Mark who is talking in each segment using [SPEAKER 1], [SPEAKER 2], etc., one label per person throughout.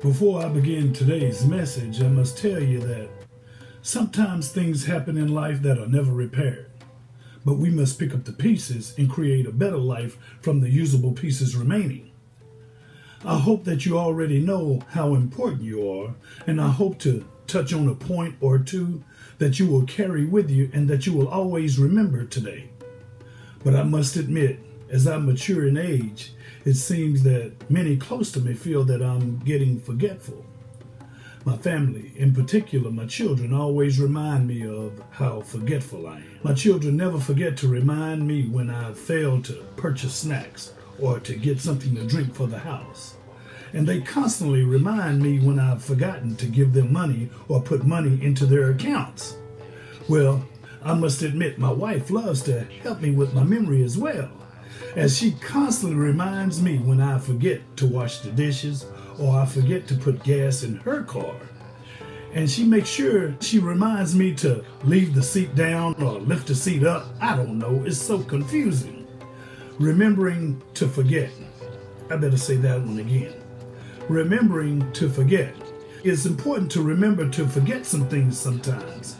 [SPEAKER 1] Before I begin today's message, I must tell you that sometimes things happen in life that are never repaired, but we must pick up the pieces and create a better life from the usable pieces remaining. I hope that you already know how important you are, and I hope to touch on a point or two that you will carry with you and that you will always remember today. But I must admit, as I mature in age, it seems that many close to me feel that I'm getting forgetful. My family, in particular my children, always remind me of how forgetful I am. My children never forget to remind me when I fail to purchase snacks or to get something to drink for the house. And they constantly remind me when I've forgotten to give them money or put money into their accounts. Well, I must admit my wife loves to help me with my memory as well, as she constantly reminds me when I forget to wash the dishes or I forget to put gas in her car. And she makes sure she reminds me to leave the seat down or lift the seat up. I don't know, it's so confusing. Remembering to forget. I better say that one again. Remembering to forget. It's important to remember to forget some things sometimes.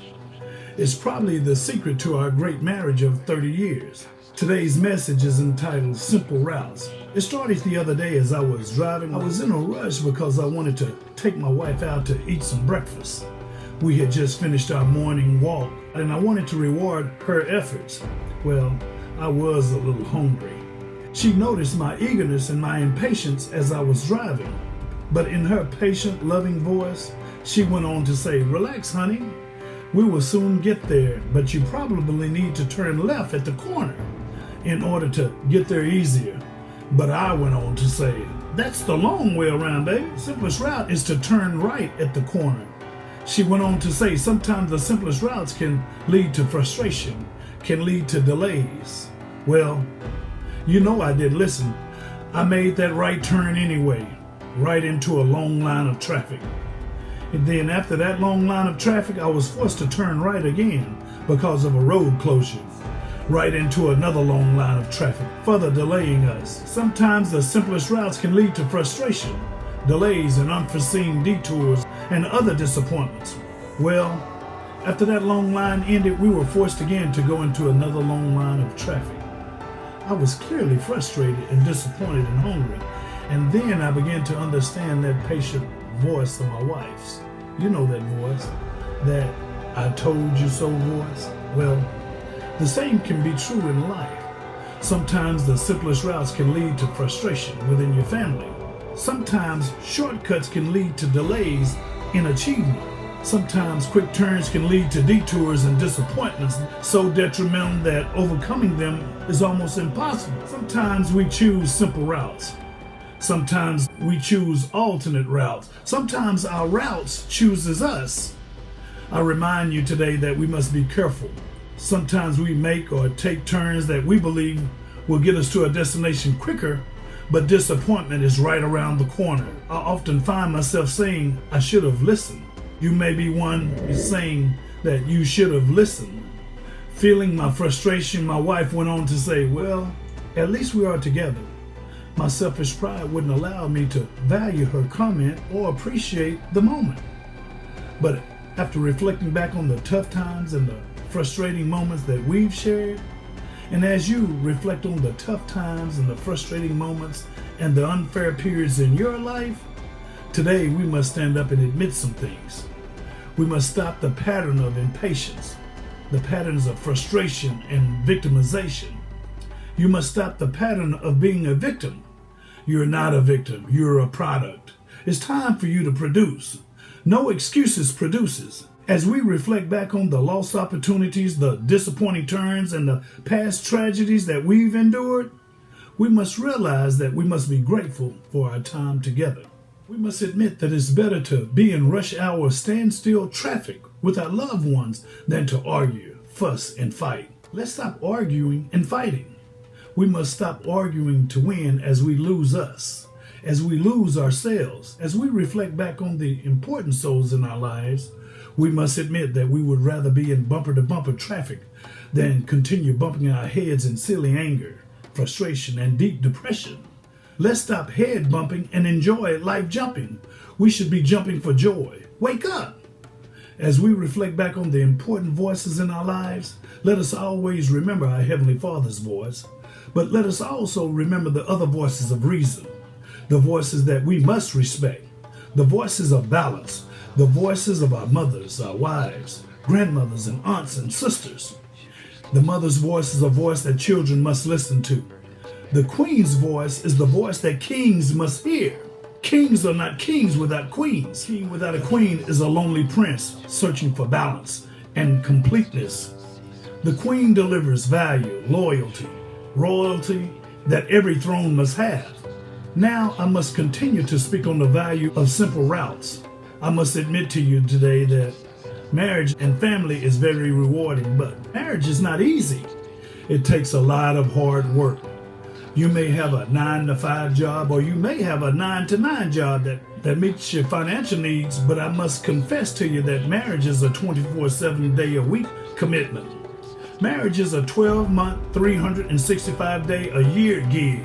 [SPEAKER 1] It's probably the secret to our great marriage of 30 years. Today's message is entitled Simple Routes. It started the other day as I was driving. I was in a rush because I wanted to take my wife out to eat some breakfast. We had just finished our morning walk and I wanted to reward her efforts. Well, I was a little hungry. She noticed my eagerness and my impatience as I was driving. But in her patient, loving voice, she went on to say, "Relax, honey. We will soon get there, but you probably need to turn left at the corner in order to get there easier." But I went on to say, "That's the long way around, baby. Simplest route is to turn right at the corner." She went on to say, "Sometimes the simplest routes can lead to frustration, can lead to delays." Well, you know I did listen. I made that right turn anyway, right into a long line of traffic. And then after that long line of traffic, I was forced to turn right again because of a road closure, right into another long line of traffic, further delaying us. Sometimes the simplest routes can lead to frustration, delays, and unforeseen detours and other disappointments. Well, after that long line ended, we were forced again to go into another long line of traffic. I was clearly frustrated and disappointed and hungry, and then I began to understand that patient voice of my wife's. You know that voice, that "I told you so" voice. Well, the same can be true in life. Sometimes the simplest routes can lead to frustration within your family. Sometimes shortcuts can lead to delays in achievement. Sometimes quick turns can lead to detours and disappointments so detrimental that overcoming them is almost impossible. Sometimes we choose simple routes. Sometimes we choose alternate routes. Sometimes our routes chooses us. I remind you today that we must be careful. Sometimes we make or take turns that we believe will get us to a destination quicker, but disappointment is right around the corner. I often find myself saying, "I should have listened." You may be one saying that you should have listened. Feeling my frustration, my wife went on to say, "Well, at least we are together." My selfish pride wouldn't allow me to value her comment or appreciate the moment. But after reflecting back on the tough times and the frustrating moments that we've shared, and as you reflect on the tough times and the frustrating moments and the unfair periods in your life, today we must stand up and admit some things. We must stop the pattern of impatience, the patterns of frustration and victimization. You must stop the pattern of being a victim. You're not a victim, you're a product. It's time for you to produce. No excuses produces. As we reflect back on the lost opportunities, the disappointing turns, and the past tragedies that we've endured, we must realize that we must be grateful for our time together. We must admit that it's better to be in rush hour standstill traffic with our loved ones than to argue, fuss, and fight. Let's stop arguing and fighting. We must stop arguing to win as we lose us, as we lose ourselves. As we reflect back on the important souls in our lives, we must admit that we would rather be in bumper-to-bumper traffic than continue bumping our heads in silly anger, frustration, and deep depression. Let's stop head bumping and enjoy life jumping. We should be jumping for joy. Wake up! As we reflect back on the important voices in our lives, let us always remember our Heavenly Father's voice, but let us also remember the other voices of reason, the voices that we must respect, the voices of balance, the voices of our mothers, our wives, grandmothers, and aunts and sisters. The mother's voice is a voice that children must listen to. The queen's voice is the voice that kings must hear. Kings are not kings without queens. King without a queen is a lonely prince searching for balance and completeness. The queen delivers value, loyalty, royalty that every throne must have. Now I must continue to speak on the value of simple routes. I must admit to you today that marriage and family is very rewarding, but marriage is not easy. It takes a lot of hard work. You may have a 9-to-5 job, or you may have a 9-to-9 job that meets your financial needs, but I must confess to you that marriage is a 24/7 day a week commitment. Marriage is a 12-month, 365-day a year gig.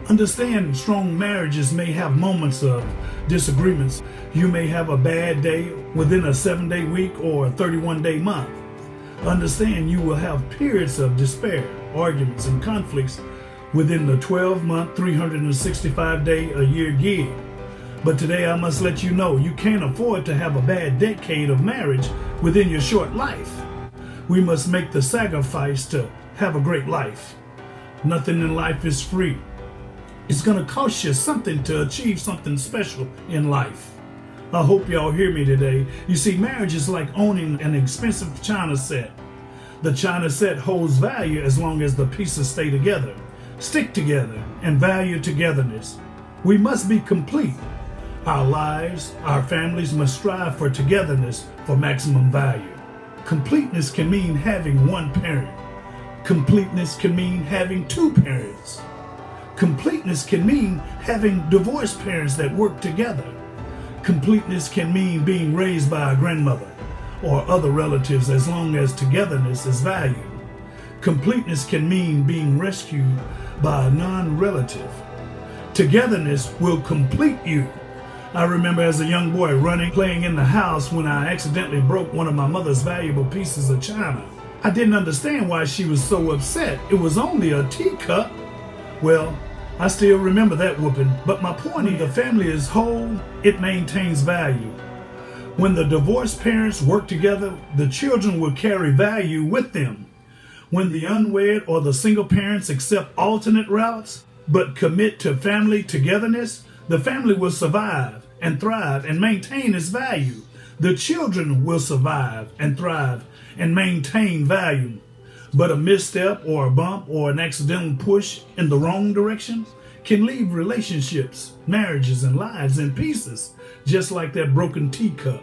[SPEAKER 1] Understand, strong marriages may have moments of disagreements. You may have a bad day within a 7-day week or a 31-day month. Understand, you will have periods of despair, arguments, and conflicts within the 12-month, 365-day a year gig. But today I must let you know you can't afford to have a bad decade of marriage within your short life. We must make the sacrifice to have a great life. Nothing in life is free. It's going to cost you something to achieve something special in life. I hope y'all hear me today. You see, marriage is like owning an expensive china set. The china set holds value as long as the pieces stay together, stick together, and value togetherness. We must be complete. Our lives, our families must strive for togetherness for maximum value. Completeness can mean having one parent. Completeness can mean having two parents. Completeness can mean having divorced parents that work together. Completeness can mean being raised by a grandmother or other relatives as long as togetherness is valued. Completeness can mean being rescued by a non-relative. Togetherness will complete you. I remember as a young boy running, playing in the house when I accidentally broke one of my mother's valuable pieces of china. I didn't understand why she was so upset. It was only a teacup. Well, I still remember that whooping, but my point is the family is whole, it maintains value. When the divorced parents work together, the children will carry value with them. When the unwed or the single parents accept alternate routes, but commit to family togetherness, the family will survive and thrive and maintain its value. The children will survive and thrive and maintain value. But a misstep or a bump or an accidental push in the wrong direction can leave relationships, marriages, and lives in pieces, just like that broken teacup.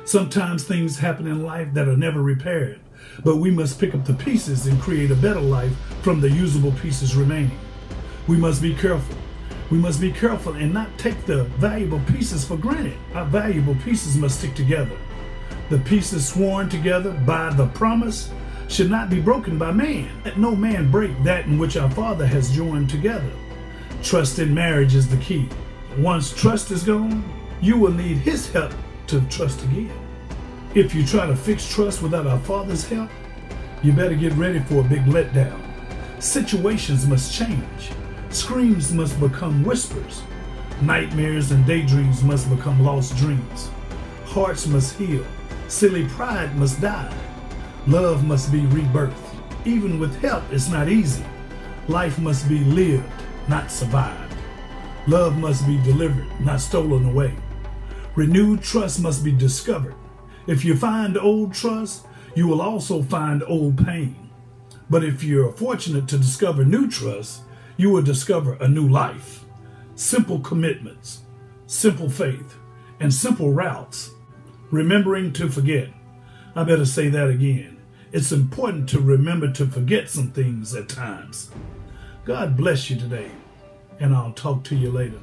[SPEAKER 1] Sometimes things happen in life that are never repaired, but we must pick up the pieces and create a better life from the usable pieces remaining. We must be careful. We must be careful and not take the valuable pieces for granted. Our valuable pieces must stick together. The pieces sworn together by the promise should not be broken by man. Let no man break that in which our Father has joined together. Trust in marriage is the key. Once trust is gone, you will need His help to trust again. If you try to fix trust without our Father's help, you better get ready for a big letdown. Situations must change. Screams must become whispers. Nightmares and daydreams must become lost dreams. Hearts must heal. Silly pride must die. Love must be rebirthed. Even with help, it's not easy. Life must be lived, not survived. Love must be delivered, not stolen away. Renewed trust must be discovered. If you find old trust, you will also find old pain. But if you're fortunate to discover new trust, you will discover a new life. Simple commitments, simple faith, and simple routes. Remembering to forget. I better say that again. It's important to remember to forget some things at times. God bless you today, and I'll talk to you later.